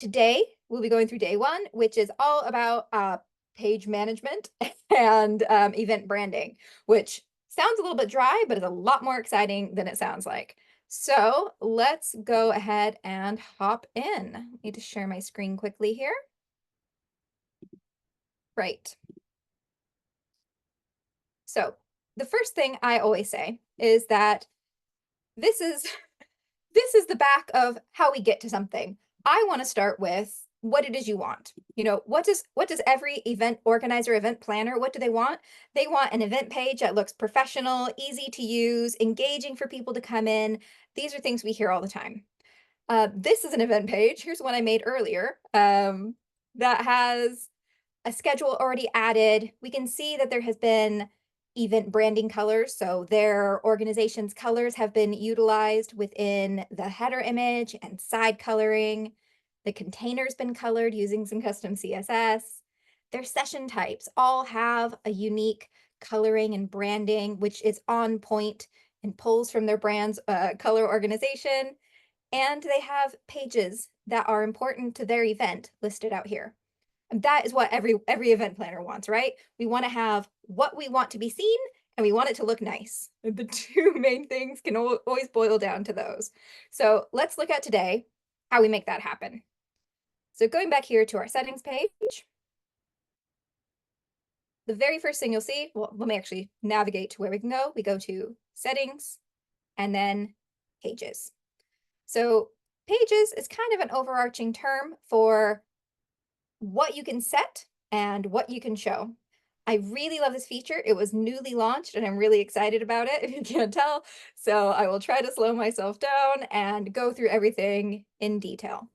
Today, we'll be going through day one, which is all about page management and event branding, which sounds a little bit dry, but is a lot more exciting than it sounds like. So let's go ahead and hop in. I need to share my screen quickly here. Right. So the first thing I always say is that this is this is the back of how we get to something. I want to start with what it is you want. You know, what does every event organizer, event planner, what do they want? They want an event page that looks professional, easy to use, engaging for people to come in. These are things we hear all the time. This is an event page. Here's one I made earlier that has a schedule already added. We can see that there has been event branding colors. So their organization's colors have been utilized within the header image and side coloring. The container's been colored using some custom CSS. Their session types all have a unique coloring and branding, which is on point and pulls from their brand's color organization. And they have pages that are important to their event listed out here. And that is what every event planner wants, right? We want to have what we want to be seen and we want it to look nice. The two main things can always boil down to those. So let's look at today how we make that happen. So going back here to our settings page, the very first thing you'll see, well, let me actually navigate to where we can go. We go to settings and then pages. So pages is kind of an overarching term for what you can set and what you can show. I really love this feature. It was newly launched and I'm really excited about it, if you can't tell. So I will try to slow myself down and go through everything in detail.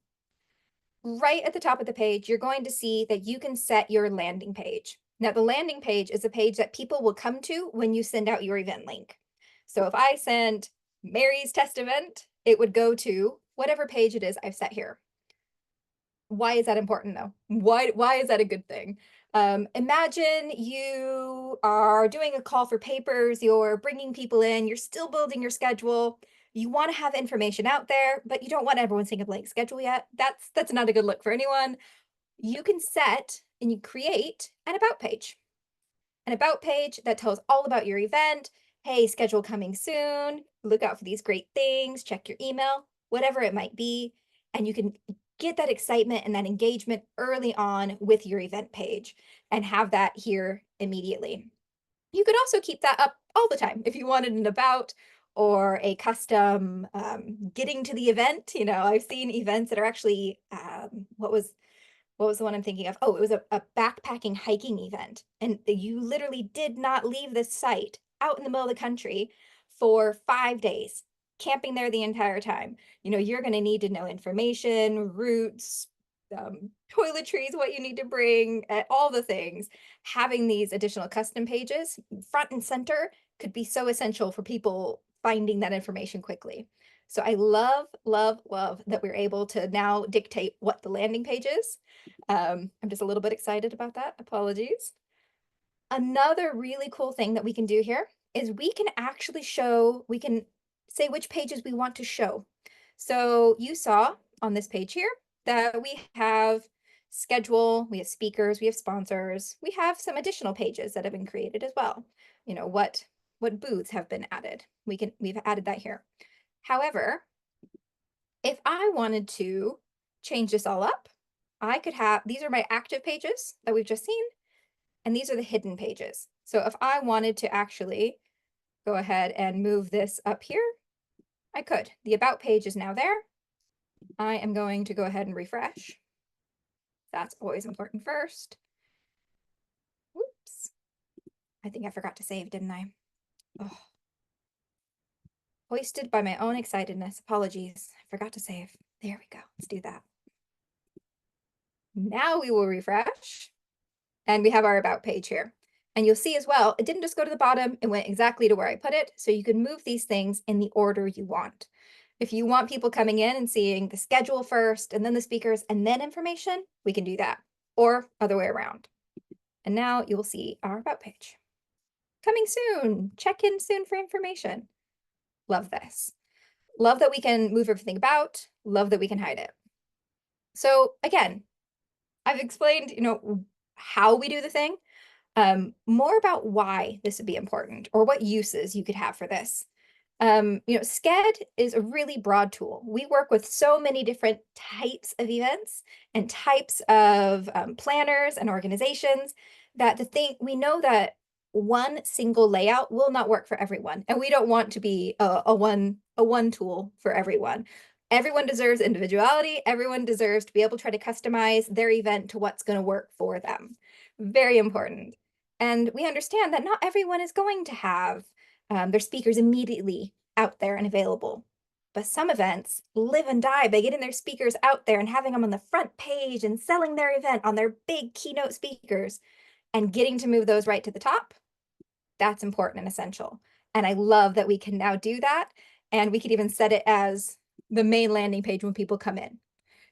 Right at the top of the page, you're going to see that you can set your landing page. Now, the landing page is a page that people will come to when you send out your event link. So if I sent Mary's test event, it would go to whatever page it is I've set here. Why is that important though? Why is that a good thing? Imagine you are doing a call for papers, you're bringing people in, you're still building your schedule. You want to have information out there, but you don't want everyone seeing a blank schedule yet. That's not a good look for anyone. You can set and you create an about page. An about page that tells all about your event. Hey, schedule coming soon. Look out for these great things. Check your email, whatever it might be. And you can get that excitement and that engagement early on with your event page and have that here immediately. You could also keep that up all the time if you wanted an about or a custom getting to the event. You know, I've seen events that are actually, what was the one I'm thinking of? Oh, it was a backpacking hiking event. And you literally did not leave this site out in the middle of the country for 5 days, camping there the entire time. You know, you're going to need to know information, routes, toiletries, what you need to bring, all the things. Having these additional custom pages front and center could be so essential for people finding that information quickly. So I love, love, love that we're able to now dictate what the landing page is. I'm just a little bit excited about that. Apologies. Another really cool thing that we can do here is we can actually we can say which pages we want to show. So you saw on this page here that we have schedule, we have speakers, we have sponsors, we have some additional pages that have been created as well. You know, what booths have been added. We've added that here. However, if I wanted to change this all up, I could have, these are my active pages that we've just seen, and these are the hidden pages. So if I wanted to actually go ahead and move this up here, I could. The about page is now there. I am going to go ahead and refresh. That's always important first. Whoops. I think I forgot to save, didn't I? Oh. Hoisted by my own excitedness. Apologies. I forgot to save. There we go. Let's do that. Now we will refresh and we have our about page here. And you'll see as well, it didn't just go to the bottom, it went exactly to where I put it. So you can move these things in the order you want. If you want people coming in and seeing the schedule first and then the speakers and then information, we can do that, or other way around. And now you will see our about page. Coming soon, check in soon for information. Love this. Love that we can move everything about, love that we can hide it. So again, I've explained, how we do the thing. More about why this would be important or what uses you could have for this. Sched is a really broad tool. We work with so many different types of events and types of planners and organizations that the thing we know that one single layout will not work for everyone, and we don't want to be a one tool for everyone. Everyone deserves individuality. Everyone deserves to be able to try to customize their event to what's going to work for them. Very important. And we understand that not everyone is going to have their speakers immediately out there and available. But some events live and die by getting their speakers out there and having them on the front page and selling their event on their big keynote speakers and getting to move those right to the top. That's important and essential. And I love that we can now do that. And we could even set it as the main landing page when people come in.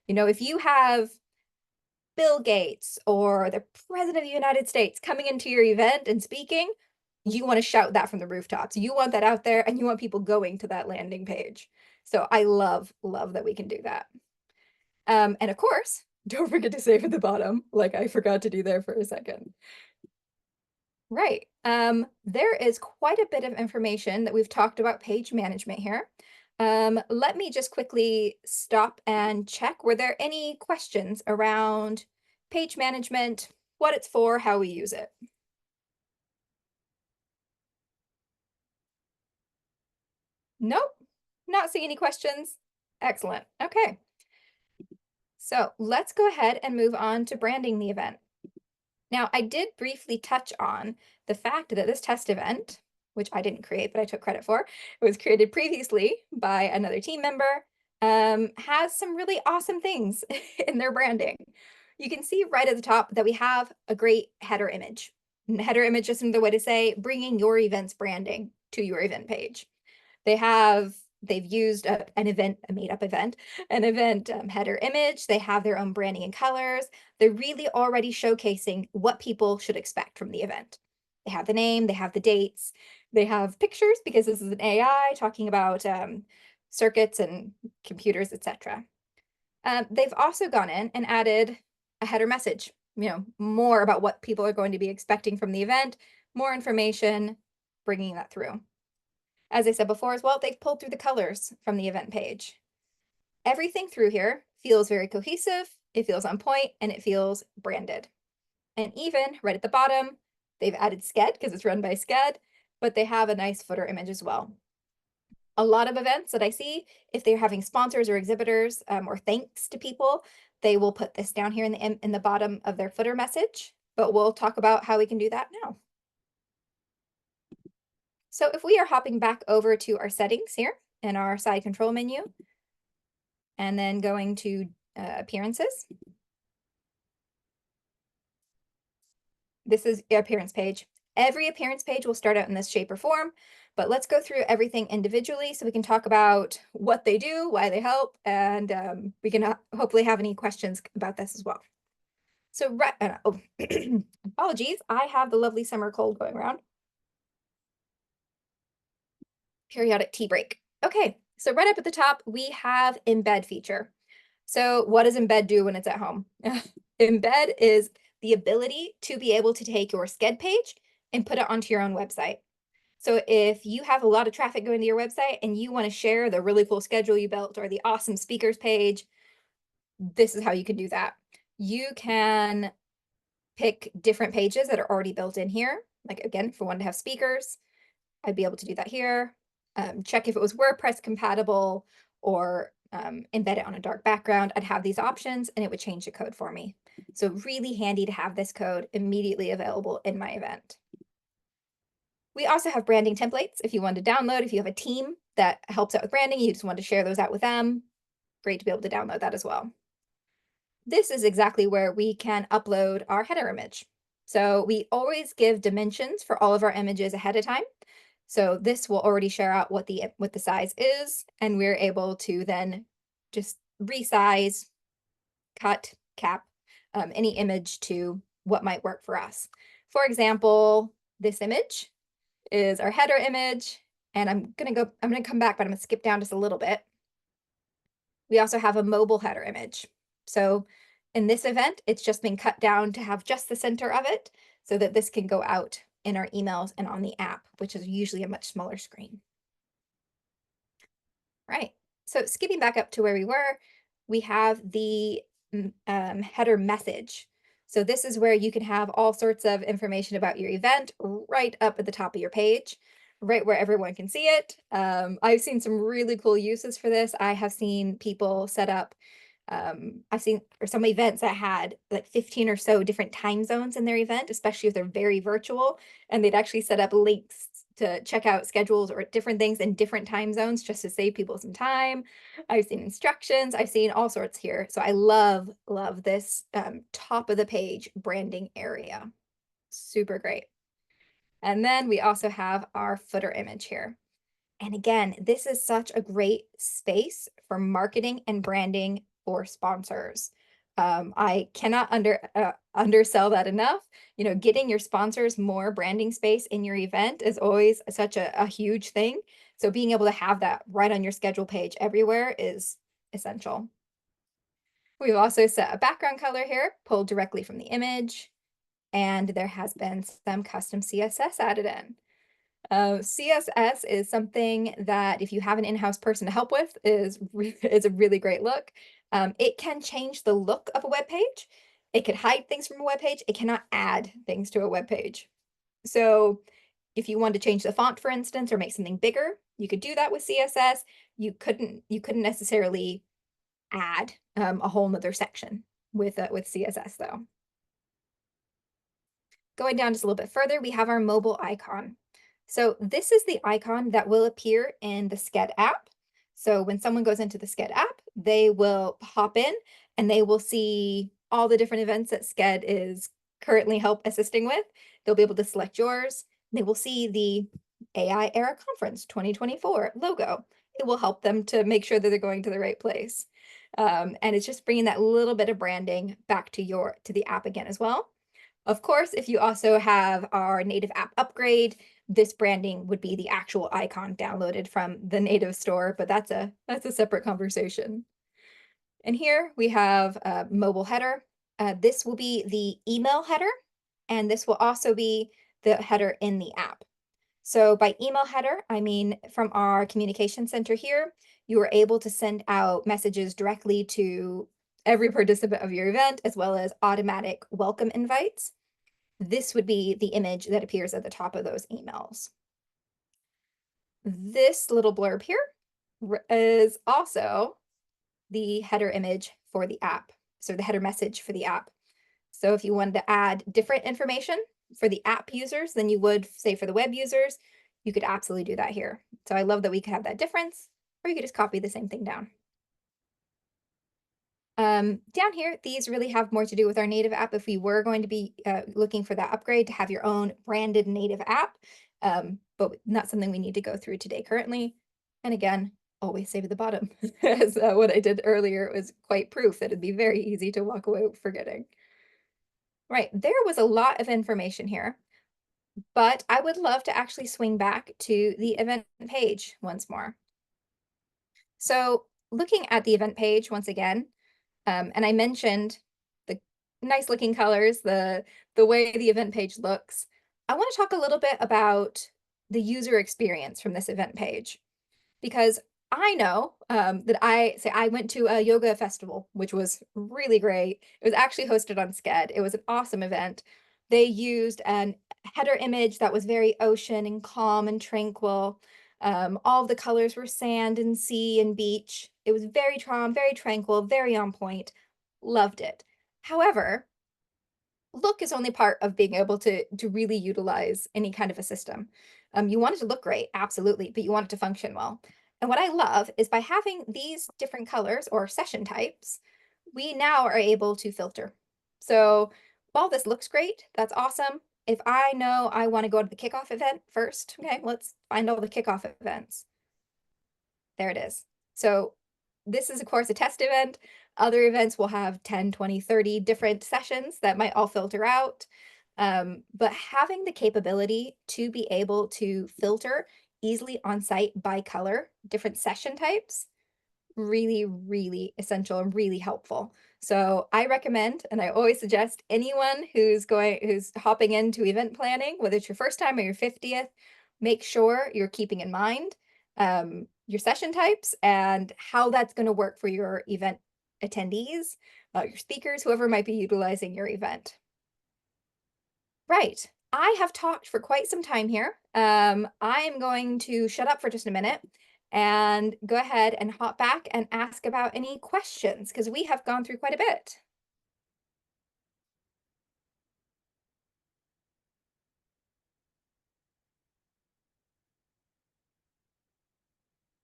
If you have Bill Gates or the President of the United States coming into your event and speaking, you want to shout that from the rooftops. You want that out there and you want people going to that landing page. So I love that we can do that. And of course, don't forget to save at the bottom, like I forgot to do there for a second. Right. There is quite a bit of information that we've talked about page management here. Let me just quickly stop and check. Were there any questions around page management, what it's for, how we use it? Nope, not seeing any questions. Excellent. Okay. So let's go ahead and move on to branding the event. Now, I did briefly touch on the fact that this test event, which I didn't create, but I took credit for, it was created previously by another team member, has some really awesome things in their branding. You can see right at the top that we have a great header image. And the header image is another way to say bringing your event's branding to your event page. They've used a made up event, an event header image. They have their own branding and colors. They're really already showcasing what people should expect from the event. They have the name, they have the dates, they have pictures because this is an AI talking about circuits and computers, etc. They've also gone in and added a header message, more about what people are going to be expecting from the event, more information, bringing that through. As I said before as well, they've pulled through the colors from the event page. Everything through here feels very cohesive, it feels on point, and it feels branded. And even right at the bottom, they've added Sched because it's run by Sched, but they have a nice footer image as well. A lot of events that I see, if they're having sponsors or exhibitors or thanks to people, they will put this down here in the bottom of their footer message, but we'll talk about how we can do that now. So if we are hopping back over to our settings here in our side control menu, and then going to appearances. This is the appearance page. Every appearance page will start out in this shape or form, but let's go through everything individually so we can talk about what they do, why they help, and we can hopefully have any questions about this as well. So, apologies, I have the lovely summer cold going around. Periodic tea break. Okay, so right up at the top, we have embed feature. So what does embed do when it's at home? Embed is the ability to be able to take your Sched page and put it onto your own website. So if you have a lot of traffic going to your website and you want to share the really cool schedule you built or the awesome speakers page, this is how you can do that. You can pick different pages that are already built in here. Like again, if we wanted to have speakers, I'd be able to do that here. Check if it was WordPress compatible or embed it on a dark background. I'd have these options and it would change the code for me. So really handy to have this code immediately available in my event. We also have branding templates if you want to download, if you have a team that helps out with branding, you just want to share those out with them, great to be able to download that as well. This is exactly where we can upload our header image. So we always give dimensions for all of our images ahead of time. So this will already share out what the size is, and we're able to then just resize, cut, cap any image to what might work for us. For example, this image is our header image, and I'm gonna come back, but I'm gonna skip down just a little bit. We also have a mobile header image. So in this event, it's just been cut down to have just the center of it so that this can go out in our emails and on the app, which is usually a much smaller screen. Right. So skipping back up to where we were, we have the header message. So this is where you can have all sorts of information about your event right up at the top of your page, right where everyone can see it. I've seen some really cool uses for this. I have seen people set up, I've seen for some events that had like 15 or so different time zones in their event, especially if they're very virtual, and they'd actually set up links to check out schedules or different things in different time zones just to save people some time. I've seen instructions, I've seen all sorts here. So I love this top of the page branding area. Super great. And then we also have our footer image here. And again, this is such a great space for marketing and branding for sponsors. I cannot undersell that enough. You know, getting your sponsors more branding space in your event is always such a huge thing. So being able to have that right on your schedule page everywhere is essential. We've also set a background color here, pulled directly from the image, and there has been some custom CSS added in. CSS is something that if you have an in-house person to help with is a really great look. It can change the look of a web page. It can hide things from a web page. It cannot add things to a web page. So if you want to change the font, for instance, or make something bigger, you could do that with CSS. You couldn't necessarily add a whole nother section with CSS though. Going down just a little bit further, we have our mobile icon. So this is the icon that will appear in the Sched app. So when someone goes into the Sched app, they will hop in and they will see all the different events that Sched is currently assisting with. They'll be able to select yours. They will see the AI Era Conference 2024 logo. It will help them to make sure that they're going to the right place. And it's just bringing that little bit of branding back to the app again as well. Of course, if you also have our native app upgrade, this branding would be the actual icon downloaded from the native store, but that's a separate conversation. And here we have a mobile header. This will be the email header, and this will also be the header in the app. So by email header, I mean from our communication center here, you are able to send out messages directly to every participant of your event, as well as automatic welcome invites. This would be the image that appears at the top of those emails. This little blurb here is also the header image for the app. So the header message for the app. So if you wanted to add different information for the app users than you would say for the web users, you could absolutely do that here. So I love that we could have that difference, or you could just copy the same thing down. Down here, these really have more to do with our native app. If we were going to be looking for that upgrade to have your own branded native app, but not something we need to go through today currently. And again, always save at the bottom. As what I did earlier was quite proof that it'd be very easy to walk away forgetting. Right, there was a lot of information here, but I would love to actually swing back to the event page once more. So looking at the event page once again, and I mentioned the nice looking colors, the way the event page looks. I want to talk a little bit about the user experience from this event page, because I know that I went to a yoga festival, which was really great. It was actually hosted on Sched. It was an awesome event. They used an header image that was very ocean and calm and tranquil. All of the colors were sand and sea and beach. It was very calm, very tranquil, very on point. Loved it. However, look is only part of being able to really utilize any kind of a system. You want it to look great, absolutely, but you want it to function well. And what I love is by having these different colors or session types, we now are able to filter. So while this looks great, that's awesome. If I know I want to go to the kickoff event first, okay, let's find all the kickoff events. There it is. So this is, of course, a test event. Other events will have 10, 20, 30 different sessions that might all filter out. But having the capability to be able to filter easily on site by color, different session types, really, really essential and really helpful. So I recommend, and I always suggest anyone who's hopping into event planning, whether it's your first time or your 50th, make sure you're keeping in mind your session types and how that's going to work for your event attendees, your speakers, whoever might be utilizing your event. Right. I have talked for quite some time here. I'm going to shut up for just a minute and go ahead and hop back and ask about any questions because we have gone through quite a bit.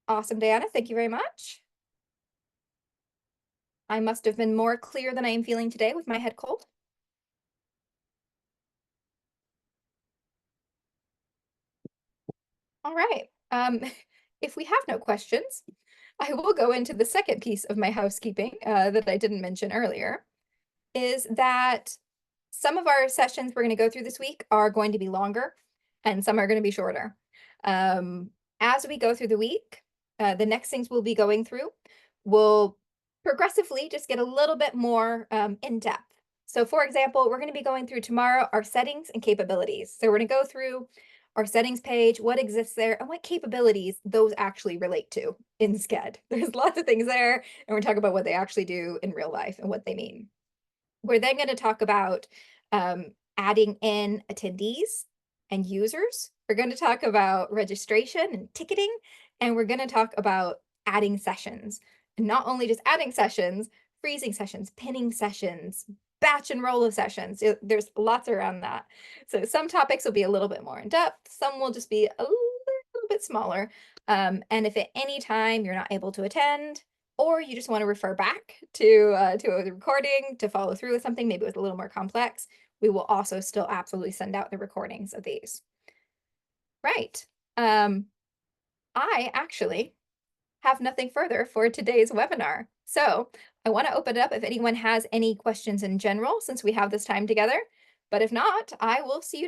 Awesome, Diana. Thank you very much. I must have been more clear than I am feeling today with my head cold. All right. If we have no questions, I will go into the second piece of my housekeeping that I didn't mention earlier, is that some of our sessions we're going to go through this week are going to be longer and some are going to be shorter. Um, as we go through the week, the next things we'll be going through will progressively just get a little bit more in depth. So, for example, we're going to be going through tomorrow our settings and capabilities. So, we're going to go through our settings page, what exists there, and what capabilities those actually relate to in Sched. There's lots of things there, and we're talking about what they actually do in real life and what they mean. We're then going to talk about adding in attendees and users. We're going to talk about registration and ticketing, and we're going to talk about adding sessions. And not only just adding sessions, freezing sessions, pinning sessions, batch and roll of sessions. There's lots around that. So some topics will be a little bit more in depth. Some will just be a little bit smaller. And if at any time you're not able to attend, or you just want to refer back to a recording to follow through with something, maybe it was a little more complex, we will also still absolutely send out the recordings of these. Right. Um, I actually have nothing further for today's webinar. So I want to open it up if anyone has any questions in general, since we have this time together. But if not, I will see you tomorrow.